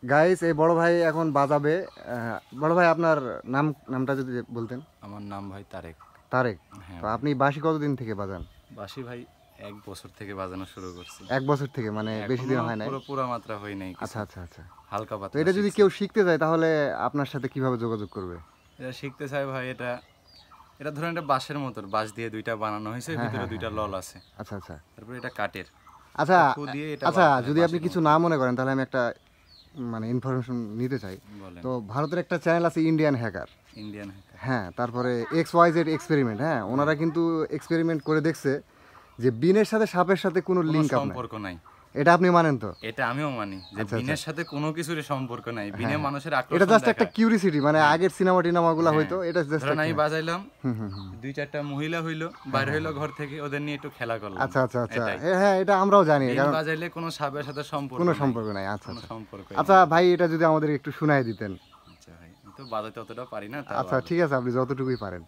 Guys এই বড় ভাই এখন বাজাবে। বড় ভাই আপনার নামটা যদি বলতেন। আমার নাম ভাই তারেক। তারেক। হ্যাঁ তো ভাই। আপনি বাঁশি কতদিন থেকে বাজান? বাঁশি ভাই ১ বছর থেকে বাজানো শুরু করছি। 1 বছর থেকে, মানে বেশি এখনো দিন হয় নাই। পুরা মাত্রা হয় নাই আচ্ছা কিছু। আচ্ছা আচ্ছা। হালকা তো পাতলা এটা যদি শিখছি। কেউ শিখতে চায় তাহলে আপনার সাথে কিভাবে যোগাযোগ করবে? এটা শিখতে চাই ভাই, এটা ধরেন এটা বাঁশের মতো, বাঁশ দিয়ে ২টা বানানো হয়েছে, হ্যাঁ ভিতরে হ্যাঁ ২টা হ্যাঁ লল হ্যাঁ। আছে। আচ্ছা আচ্ছা তারপরে এটা কাঠের। আচ্ছা। ফু দিয়ে এটা আচ্ছা, যদি আপনি বাঁশের কিছু মতো। না মনে করেন তাহলে আমি একটা মানে ইনফরমেশন নিতে চাই। বলেন। তো ভারতের একটা চ্যানেল আছে ইন্ডিয়ান হ্যাকার। Indian hacker. হ্যাঁ, তারপরে XYZ এক্সপেরিমেন্ট। হ্যাঁ, ওনারা কিন্তু এক্সপেরিমেন্ট করে দেখছে যে বিনের সাথে সাপের সাথে কোনো কোনো লিঙ্ক আপ নাই। সম্পর্ক নাই। এটা আপনি মানেন তো? এটা আমিও মানি যে আচ্ছা আচ্ছা। বিনের সাথে কোনো কিছুরই সম্পর্ক নাই। বিনে হ্যাঁ, মানুষের এটা আকর্ষণ জাস্ট একটা দেখায়। কিউরিসিটি, মানে হ্যাঁ। আগের সিনেমা টিনেমাগুলো হ্যাঁ। হয়তো এটা জাস্ট ধরেন আমি একটা। বাজাইলাম, হুম হুম হুম। ২-৪টা মহিলা হইলো, বাইরে হইলো ঘর থেকে, ওদের নিয়ে একটু খেলা করলাম। আচ্ছা আচ্ছা আচ্ছা। এটাই। হ্যাঁ, এটা আমরাও জানি, বিন কারণ বাজাইলে কোনো সাপের সাথে সম্পর্ক কোনো নাই। সম্পর্ক নাই। আচ্ছা কোনো আচ্ছা। সম্পর্কই আচ্ছা নাই। ভাই, এটা যদি আমাদের একটু শুনাই দিতেন। আচ্ছা ভাই, আমি তো বাজাইতে অতটা পারি না, তাও আচ্ছা ঠিক আছে, আপনি যতটুকুই পারেন।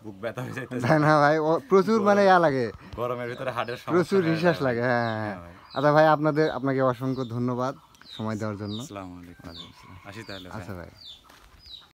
বুক ব্যথা হয়ে যাইতেছে তাই না ভাই? প্রচুর মানে ইয়া লাগে, গরমের ভিতরে হার্টের সমস্যা প্রচুর হয়ে নিঃশ্বাস যায় লাগে। ভাই। হ্যাঁ হ্যাঁ হ্যাঁ। হ্যাঁ ভাই। আচ্ছা ভাই, আপনাকে অসংখ্য ধন্যবাদ সময় দেওয়ার জন্য। আসসালামু আলাইকুম। আসি তাহলে ভাই। আচ্ছা ভাই।